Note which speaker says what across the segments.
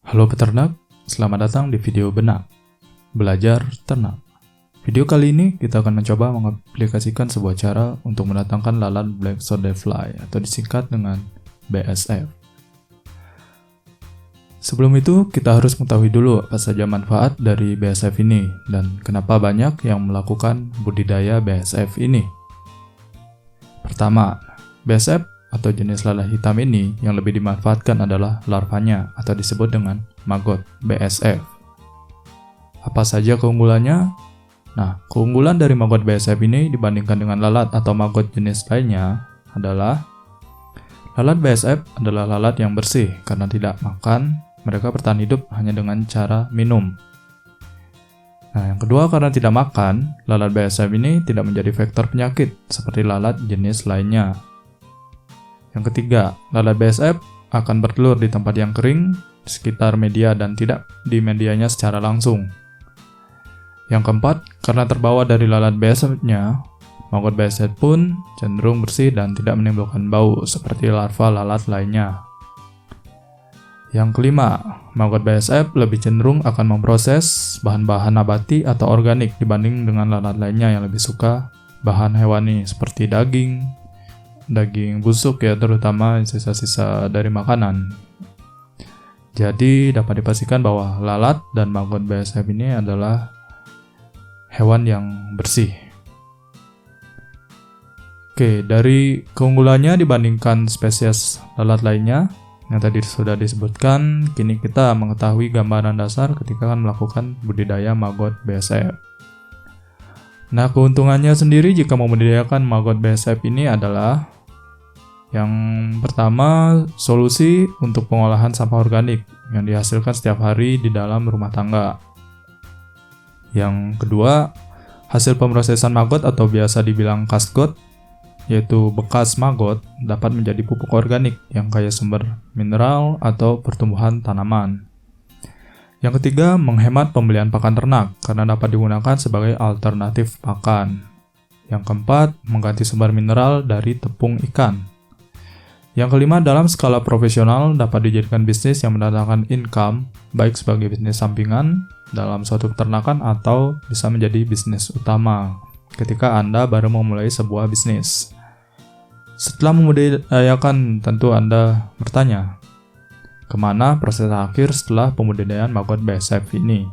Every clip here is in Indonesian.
Speaker 1: Halo peternak, selamat datang di video Benak Belajar Ternak. Video kali ini kita akan mencoba mengaplikasikan sebuah cara untuk mendatangkan lalat Black Soldier Fly atau disingkat dengan BSF. Sebelum itu, kita harus mengetahui dulu apa saja manfaat dari BSF ini dan kenapa banyak yang melakukan budidaya BSF ini. Pertama, BSF atau jenis lalat hitam ini yang lebih dimanfaatkan adalah larvanya atau disebut dengan maggot BSF. Apa saja keunggulannya? Nah, keunggulan dari maggot BSF ini dibandingkan dengan lalat atau maggot jenis lainnya adalah lalat BSF adalah lalat yang bersih karena tidak makan, mereka bertahan hidup hanya dengan cara minum. Nah, yang kedua, karena tidak makan, lalat BSF ini tidak menjadi vektor penyakit seperti lalat jenis lainnya. Yang ketiga, lalat BSF akan bertelur di tempat yang kering, di sekitar media dan tidak di medianya secara langsung. Yang keempat, karena terbawa dari lalat BSF-nya, maggot BSF pun cenderung bersih dan tidak menimbulkan bau seperti larva lalat lainnya. Yang kelima, maggot BSF lebih cenderung akan memproses bahan-bahan nabati atau organik dibanding dengan lalat lainnya yang lebih suka bahan hewani seperti daging busuk ya, terutama sisa-sisa dari makanan. Jadi dapat dipastikan bahwa lalat dan maggot BSF ini adalah hewan yang bersih. Oke, dari keunggulannya dibandingkan spesies lalat lainnya yang tadi sudah disebutkan, kini kita mengetahui gambaran dasar ketika akan melakukan budidaya maggot BSF. Nah, keuntungannya sendiri jika membudidayakan maggot BSF ini adalah yang pertama, solusi untuk pengolahan sampah organik yang dihasilkan setiap hari di dalam rumah tangga. Yang kedua, hasil pemrosesan maggot atau biasa dibilang kasgot, yaitu bekas maggot, dapat menjadi pupuk organik yang kaya sumber mineral atau pertumbuhan tanaman. Yang ketiga, menghemat pembelian pakan ternak karena dapat digunakan sebagai alternatif pakan. Yang keempat, mengganti sumber mineral dari tepung ikan. Yang kelima, dalam skala profesional dapat dijadikan bisnis yang mendatangkan income, baik sebagai bisnis sampingan dalam suatu peternakan atau bisa menjadi bisnis utama ketika Anda baru memulai sebuah bisnis. Setelah membudidayakan, tentu Anda bertanya, kemana proses akhir setelah pembudidayaan maggot BSF ini?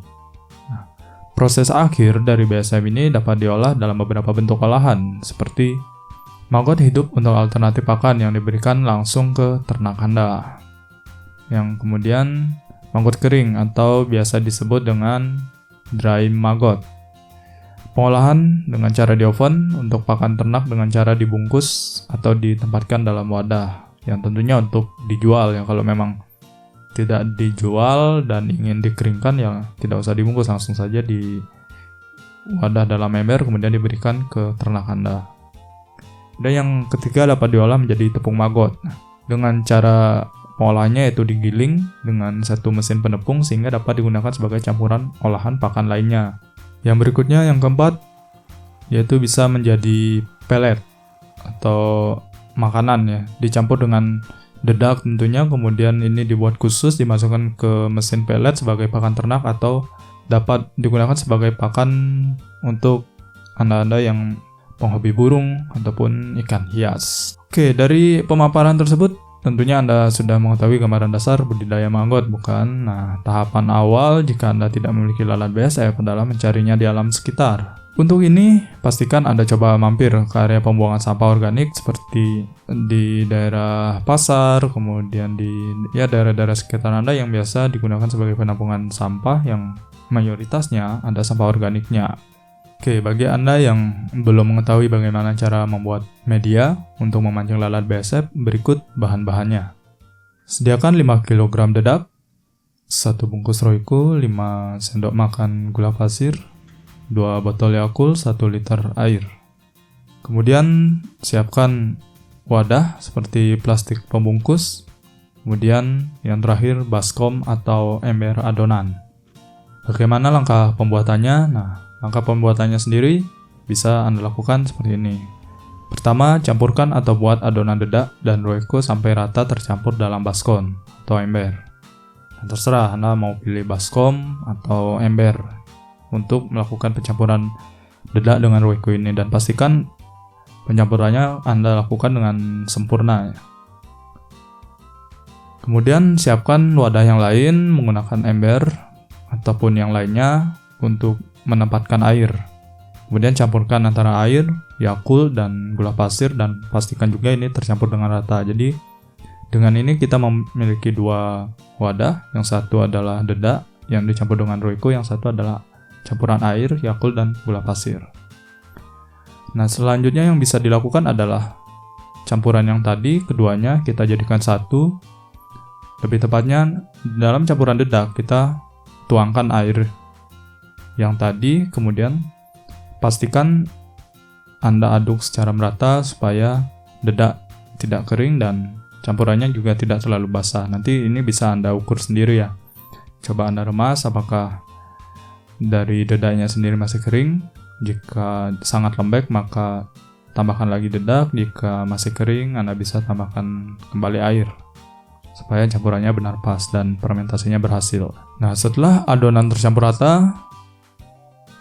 Speaker 1: Nah, proses akhir dari BSF ini dapat diolah dalam beberapa bentuk olahan, seperti maggot hidup untuk alternatif pakan yang diberikan langsung ke ternak Anda. Yang kemudian, maggot kering atau biasa disebut dengan dry maggot. Pengolahan dengan cara di oven untuk pakan ternak dengan cara dibungkus atau ditempatkan dalam wadah yang tentunya untuk dijual ya. Kalau memang tidak dijual dan ingin dikeringkan ya tidak usah dibungkus, langsung saja di wadah dalam ember kemudian diberikan ke ternak Anda. Dan yang ketiga, dapat diolah menjadi tepung maggot. Nah, dengan cara pengolahannya yaitu digiling dengan satu mesin penepung sehingga dapat digunakan sebagai campuran olahan pakan lainnya. Yang berikutnya, yang keempat, yaitu bisa menjadi pelet atau makanan ya, dicampur dengan dedak tentunya, kemudian ini dibuat khusus dimasukkan ke mesin pelet sebagai pakan ternak atau dapat digunakan sebagai pakan untuk anda-anda yang penghobi burung ataupun ikan hias. Oke, dari pemaparan tersebut tentunya Anda sudah mengetahui gambaran dasar budidaya maggot, bukan? Nah, tahapan awal jika Anda tidak memiliki lalat BSF adalah mencarinya di alam sekitar. Untuk ini, pastikan Anda coba mampir ke area pembuangan sampah organik seperti di daerah pasar, kemudian di daerah-daerah sekitar Anda yang biasa digunakan sebagai penampungan sampah yang mayoritasnya ada sampah organiknya. Oke, bagi Anda yang belum mengetahui bagaimana cara membuat media untuk memancing lalat BSF, berikut bahan-bahannya. Sediakan 5 kg dedak, 1 bungkus Royco, 5 sendok makan gula pasir, 2 botol Yakult, 1 liter air. Kemudian siapkan wadah seperti plastik pembungkus. Kemudian yang terakhir, baskom atau ember adonan. Bagaimana langkah pembuatannya? Nah, langkah pembuatannya sendiri bisa Anda lakukan seperti ini. Pertama, campurkan atau buat adonan dedak dan Royco sampai rata tercampur dalam baskom atau ember. Nah, terserah Anda mau pilih baskom atau ember untuk melakukan pencampuran dedak dengan Royco ini, dan pastikan pencampurannya Anda lakukan dengan sempurna. Kemudian siapkan wadah yang lain menggunakan ember ataupun yang lainnya untuk menempatkan air. Kemudian campurkan antara air, Yakult, dan gula pasir, dan pastikan juga ini tercampur dengan rata. Jadi dengan ini kita memiliki dua wadah, yang satu adalah dedak yang dicampur dengan Royco, yang satu adalah campuran air, Yakult, dan gula pasir. Nah, selanjutnya yang bisa dilakukan adalah campuran yang tadi, keduanya kita jadikan satu. Lebih tepatnya, dalam campuran dedak kita tuangkan air yang tadi, kemudian pastikan Anda aduk secara merata supaya dedak tidak kering dan campurannya juga tidak terlalu basah. Nanti ini bisa Anda ukur sendiri ya. Coba Anda remas apakah dari dedaknya sendiri masih kering. Jika sangat lembek maka tambahkan lagi dedak. Jika masih kering, Anda bisa tambahkan kembali air supaya campurannya benar pas dan fermentasinya berhasil. Nah, setelah adonan tercampur rata,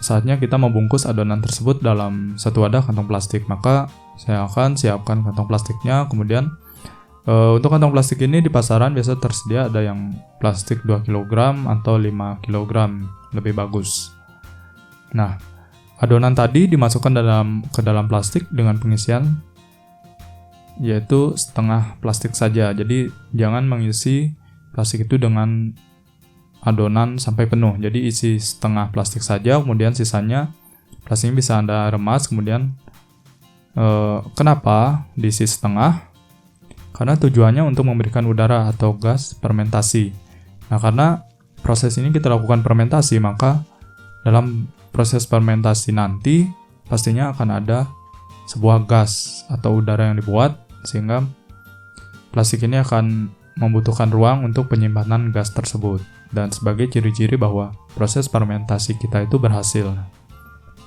Speaker 1: saatnya kita membungkus adonan tersebut dalam satu wadah kantong plastik. Maka saya akan siapkan kantong plastiknya. Kemudian untuk kantong plastik ini di pasaran biasa tersedia ada yang plastik 2 kg atau 5 kg, lebih bagus. Nah, adonan tadi dimasukkan ke dalam plastik dengan pengisian yaitu setengah plastik saja. Jadi jangan mengisi plastik itu dengan adonan sampai penuh. Jadi isi setengah plastik saja, kemudian sisanya plastiknya bisa Anda remas. Kemudian kenapa diisi setengah? Karena tujuannya untuk memberikan udara atau gas fermentasi. Nah, karena proses ini kita lakukan fermentasi, maka dalam proses fermentasi nanti pastinya akan ada sebuah gas atau udara yang dibuat, sehingga plastik ini akan membutuhkan ruang untuk penyimpanan gas tersebut, dan sebagai ciri-ciri bahwa proses fermentasi kita itu berhasil.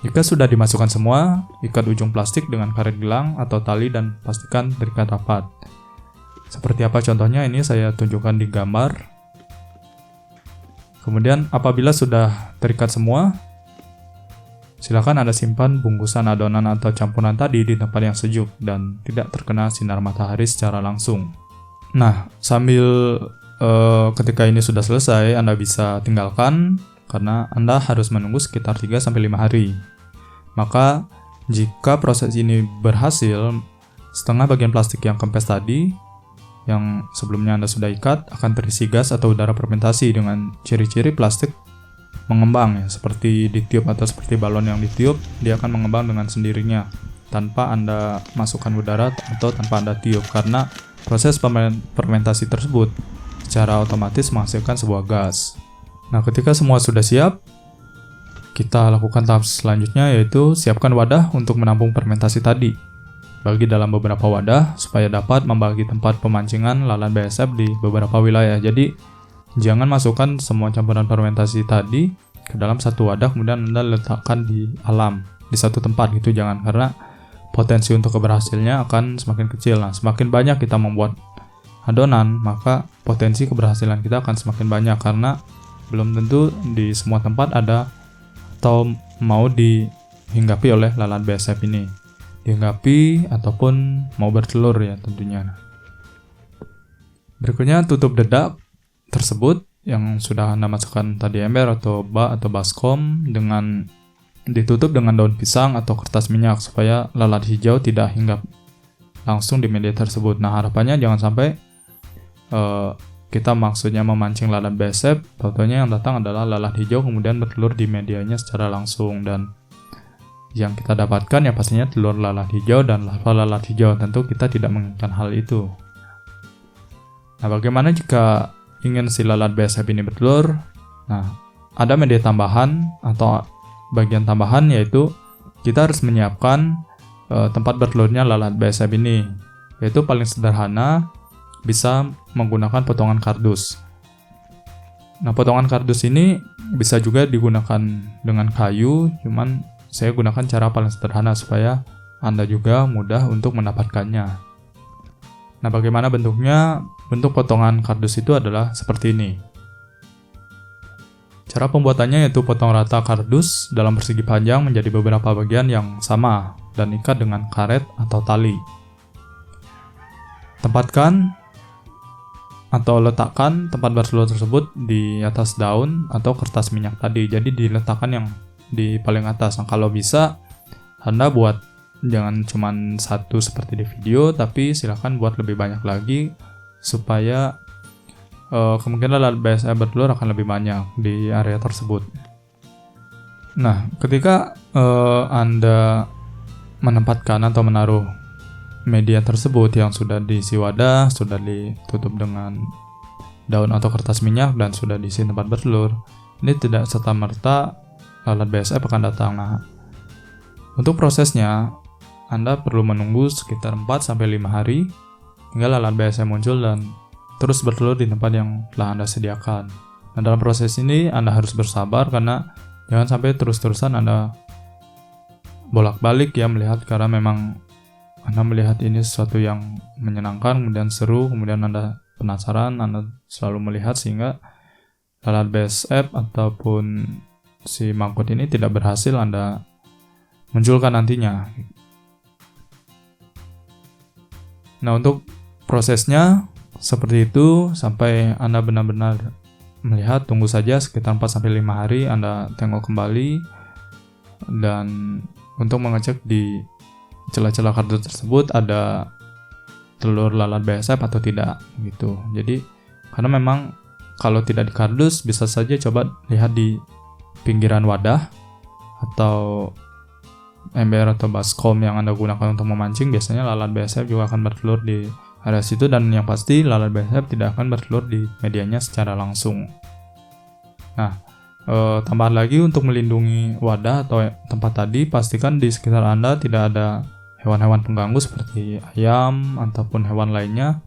Speaker 1: Jika sudah dimasukkan semua, ikat ujung plastik dengan karet gelang atau tali dan pastikan terikat rapat. Seperti apa contohnya ini saya tunjukkan di gambar. Kemudian apabila sudah terikat semua, silakan Anda simpan bungkusan adonan atau campuran tadi di tempat yang sejuk dan tidak terkena sinar matahari secara langsung. Nah, sambil ketika ini sudah selesai, Anda bisa tinggalkan karena Anda harus menunggu sekitar 3-5 hari. Maka, jika proses ini berhasil, setengah bagian plastik yang kempes tadi, yang sebelumnya Anda sudah ikat, akan terisi gas atau udara fermentasi dengan ciri-ciri plastik mengembang ya, seperti ditiup atau seperti balon yang ditiup, dia akan mengembang dengan sendirinya tanpa Anda masukkan udara atau tanpa Anda tiup, karena proses fermentasi tersebut secara otomatis menghasilkan sebuah gas. Nah, ketika semua sudah siap, kita lakukan tahap selanjutnya, yaitu siapkan wadah untuk menampung fermentasi tadi. Bagi dalam beberapa wadah supaya dapat membagi tempat pemancingan lalat BASF di beberapa wilayah. Jadi jangan masukkan semua campuran fermentasi tadi ke dalam satu wadah kemudian Anda letakkan di alam, di satu tempat gitu, jangan, karena potensi untuk keberhasilannya akan semakin kecil. Nah, semakin banyak kita membuat adonan, maka potensi keberhasilan kita akan semakin banyak, karena belum tentu di semua tempat ada atau mau dihinggapi oleh lalat BASF ini. Dihinggapi ataupun mau bertelur ya tentunya. Berikutnya tutup dedak tersebut yang sudah Anda masukkan tadi ember atau bak atau baskom dengan ditutup dengan daun pisang atau kertas minyak supaya lalat hijau tidak hinggap langsung di media tersebut. Nah, harapannya jangan sampai kita maksudnya memancing lalat BASF, tahu-taunya yang datang adalah lalat hijau kemudian bertelur di medianya secara langsung, dan yang kita dapatkan ya pastinya telur lalat hijau dan larva lalat hijau. Tentu kita tidak menginginkan hal itu. Nah, bagaimana jika ingin si lalat BASF ini bertelur? Nah, ada media tambahan atau bagian tambahan, yaitu kita harus menyiapkan tempat bertelurnya lalat BASF ini, yaitu paling sederhana bisa menggunakan potongan kardus. Nah, potongan kardus ini bisa juga digunakan dengan kayu, cuman saya gunakan cara paling sederhana supaya Anda juga mudah untuk mendapatkannya. Nah, bagaimana bentuknya? Bentuk potongan kardus itu adalah seperti ini. Cara pembuatannya yaitu potong rata kardus dalam persegi panjang menjadi beberapa bagian yang sama dan ikat dengan karet atau tali. Tempatkan atau letakkan tempat bertelur tersebut di atas daun atau kertas minyak tadi. Jadi diletakkan yang di paling atas. Nah, kalau bisa Anda buat jangan cuma satu seperti di video, tapi silahkan buat lebih banyak lagi supaya kemungkinan lalat BSF bertelur akan lebih banyak di area tersebut. Nah, ketika Anda menempatkan atau menaruh media tersebut yang sudah diisi wadah, sudah ditutup dengan daun atau kertas minyak, dan sudah diisi tempat bertelur, ini tidak serta-merta lalat BSF akan datang. Nah, untuk prosesnya, Anda perlu menunggu sekitar 4-5 hari hingga lalat BSF muncul dan terus bertelur di tempat yang telah Anda sediakan. Nah, dalam proses ini Anda harus bersabar karena jangan sampai terus-terusan Anda bolak-balik ya melihat, karena memang Anda melihat ini sesuatu yang menyenangkan, kemudian seru, kemudian Anda penasaran, Anda selalu melihat sehingga lalat BSF ataupun si maggot ini tidak berhasil Anda munculkan nantinya. Nah, untuk prosesnya seperti itu sampai Anda benar-benar melihat, tunggu saja sekitar 4-5 hari, Anda tengok kembali dan untuk mengecek di celah-celah kardus tersebut ada telur lalat BSF atau tidak gitu. Jadi karena memang kalau tidak di kardus, bisa saja coba lihat di pinggiran wadah atau ember atau baskom yang Anda gunakan untuk memancing. Biasanya lalat BSF juga akan bertelur di area situ, dan yang pasti lalat BSF tidak akan bertelur di medianya secara langsung. Nah, tambahan lagi untuk melindungi wadah atau tempat tadi, pastikan di sekitar Anda tidak ada hewan-hewan pengganggu seperti ayam ataupun hewan lainnya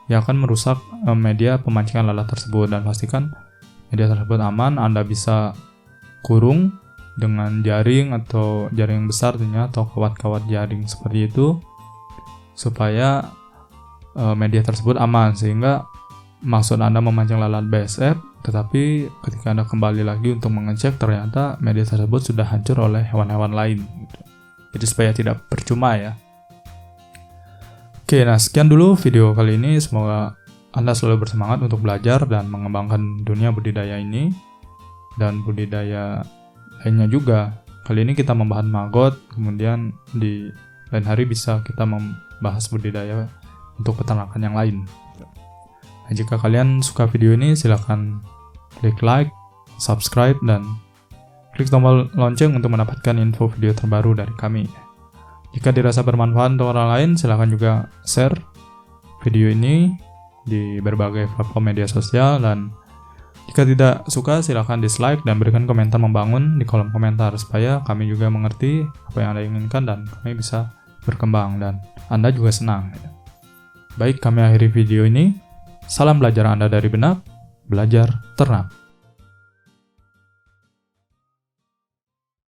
Speaker 1: yang akan merusak media pemancingan lalat tersebut, dan pastikan media tersebut aman. Anda bisa kurung dengan jaring atau jaring besar tentunya, atau kawat-kawat jaring seperti itu supaya media tersebut aman, sehingga maksud Anda memancing lalat BSF, tetapi ketika Anda kembali lagi untuk mengecek ternyata media tersebut sudah hancur oleh hewan-hewan lain. Jadi supaya tidak percuma ya. Oke, nah sekian dulu video kali ini. Semoga Anda selalu bersemangat untuk belajar dan mengembangkan dunia budidaya ini dan budidaya lainnya juga. Kali ini kita membahas maggot, kemudian di lain hari bisa kita membahas budidaya untuk peternakan yang lain. Nah, jika kalian suka video ini, silahkan klik like, subscribe, dan klik tombol lonceng untuk mendapatkan info video terbaru dari kami. Jika dirasa bermanfaat untuk orang lain, silahkan juga share video ini di berbagai platform media sosial, dan jika tidak suka, silahkan dislike dan berikan komentar membangun di kolom komentar supaya kami juga mengerti apa yang Anda inginkan dan kami bisa berkembang dan Anda juga senang. Baik, kami akhiri video ini. Salam belajar Anda dari benak, belajar ternak.